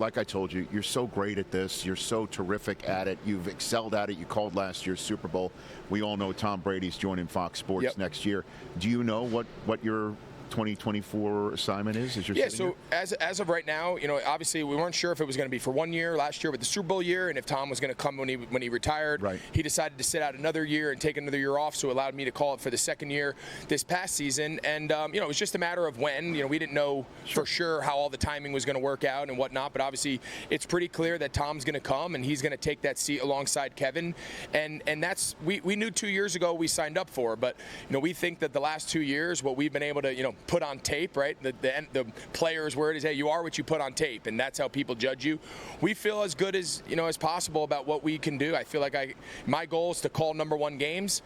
like I told you, you're so great at this. You're so terrific at it. You've excelled at it. You called last year's Super Bowl. We all know Tom Brady's joining Fox Sports next year. Do you know what your 2024 assignment is? So as of right now, obviously we weren't sure if it was going to be for 1 year last year with the Super Bowl year, and if Tom was going to come when he retired. Right. He decided to sit out another year and take another year off, so it allowed me to call it for the second year this past season. And it was just a matter of when. We didn't know for sure how all the timing was going to work out and whatnot, but obviously it's pretty clear that Tom's going to come and he's going to take that seat alongside Kevin. And that's we knew 2 years ago we signed up for, but we think that the last 2 years, what we've been able to put on tape, right? The players' word is, hey, you are what you put on tape, and that's how people judge you. We feel as good as as possible about what we can do. I feel like my goal is to call #1 games.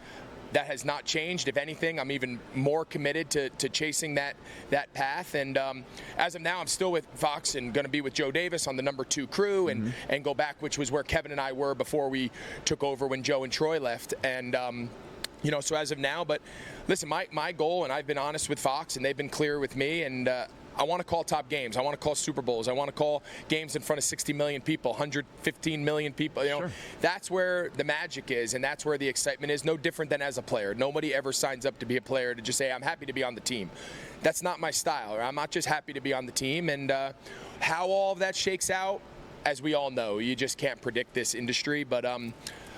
That has not changed. If anything, I'm even more committed to chasing that path. And as of now, I'm still with Fox and going to be with Joe Davis on the #2 crew and go back, which was where Kevin and I were before we took over when Joe and Troy left. And so as of now, but listen, my goal, and I've been honest with Fox, and they've been clear with me, and I want to call top games. I want to call Super Bowls. I want to call games in front of 60 million people, 115 million people. That's where the magic is, and that's where the excitement is. No different than as a player. Nobody ever signs up to be a player to just say, I'm happy to be on the team. That's not my style. I'm not just happy to be on the team. And how all of that shakes out, as we all know, you just can't predict this industry. But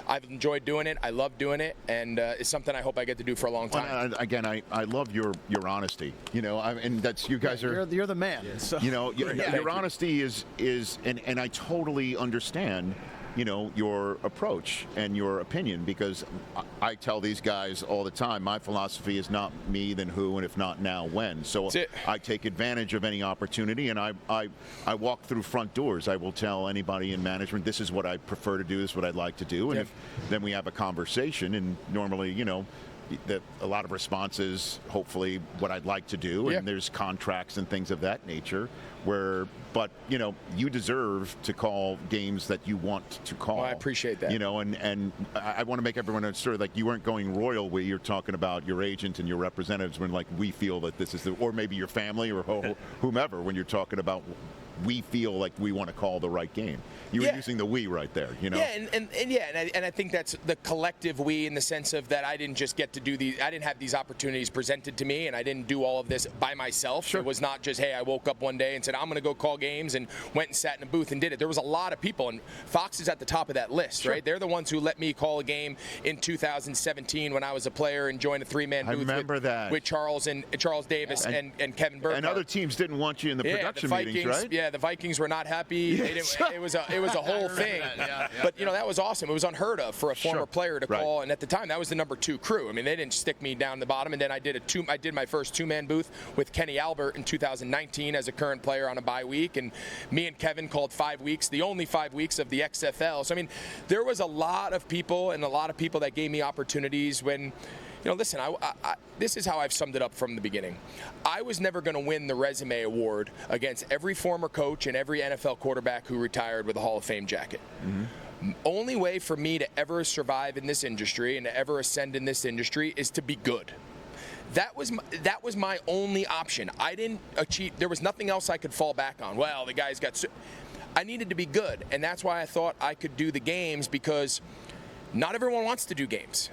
I've enjoyed doing it. I love doing it, and it's something I hope I get to do for a long time. Again, I love your honesty. And that's you guys are. You're the man. Yeah. So. Your honesty is, and I totally understand. Your approach and your opinion, because I tell these guys all the time, my philosophy is not me, then who, and if not now, when. So I take advantage of any opportunity, and I walk through front doors. I will tell anybody in management, this is what I prefer to do, this is what I'd like to do, and then we have a conversation, and normally, a lot of responses, hopefully, what I'd like to do, and there's contracts and things of that nature but you deserve to call games that you want to call. Well, I appreciate that. And I want to make everyone understand, like, you weren't going royal where you're talking about your agent and your representatives when, like, we feel that this is or maybe your family or whomever, when you're talking about we feel like we want to call the right game. You were using the we right there, Yeah, and I think that's the collective we, in the sense of that I didn't just get to do these. I didn't have these opportunities presented to me, and I didn't do all of this by myself. Sure. It was not just, hey, I woke up one day and said, I'm going to go call games, and went and sat in a booth and did it. There was a lot of people, and Fox is at the top of that list, right? They're the ones who let me call a game in 2017 when I was a player and joined a three-man booth with Charles Davis and Kevin Burkhardt. And other teams didn't want you in the production meetings, right? Yeah, the Vikings were not happy. It was a whole thing. But that was awesome. It was unheard of for a former player to call, and at the time that was the #2 crew. I mean, they didn't stick me down the bottom. And then I did my first two-man booth with Kenny Albert in 2019 as a current player on a bye week, and me and Kevin called 5 weeks, the only 5 weeks of the XFL. So I mean, there was a lot of people that gave me opportunities when. Listen, this is how I've summed it up from the beginning. I was never going to win the resume award against every former coach and every NFL quarterback who retired with a Hall of Fame jacket. Mm-hmm. Only way for me to ever survive in this industry and to ever ascend in this industry is to be good. That was my only option. I didn't achieve. There was nothing else I could fall back on. Well, the guy's got. I needed to be good, and that's why I thought I could do the games, because not everyone wants to do games.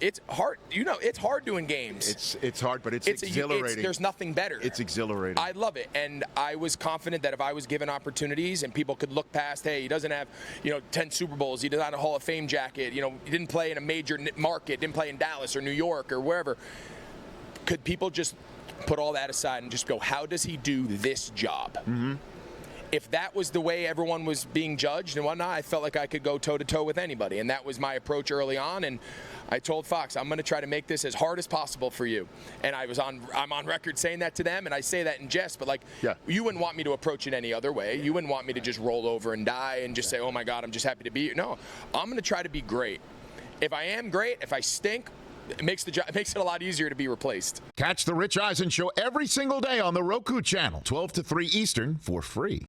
It's hard. It's hard doing games. It's hard, but it's exhilarating. There's nothing better. It's exhilarating. I love it, and I was confident that if I was given opportunities and people could look past, hey, he doesn't have 10 Super Bowls, he doesn't have a Hall of Fame jacket, he didn't play in a major market, didn't play in Dallas or New York or wherever. Could people just put all that aside and just go, how does he do this job? Mm-hmm. If that was the way everyone was being judged and whatnot, I felt like I could go toe-to-toe with anybody, and that was my approach early on. And I told Fox, I'm going to try to make this as hard as possible for you. And I'm on record saying that to them, and I say that in jest, but you wouldn't want me to approach it any other way. You wouldn't want me to just roll over and die and just say, oh my God, I'm just happy to be here. No, I'm going to try to be great. If I am great, if I stink, it makes it a lot easier to be replaced. Catch the Rich Eisen Show every single day on the Roku channel, 12 to 3 Eastern, for free.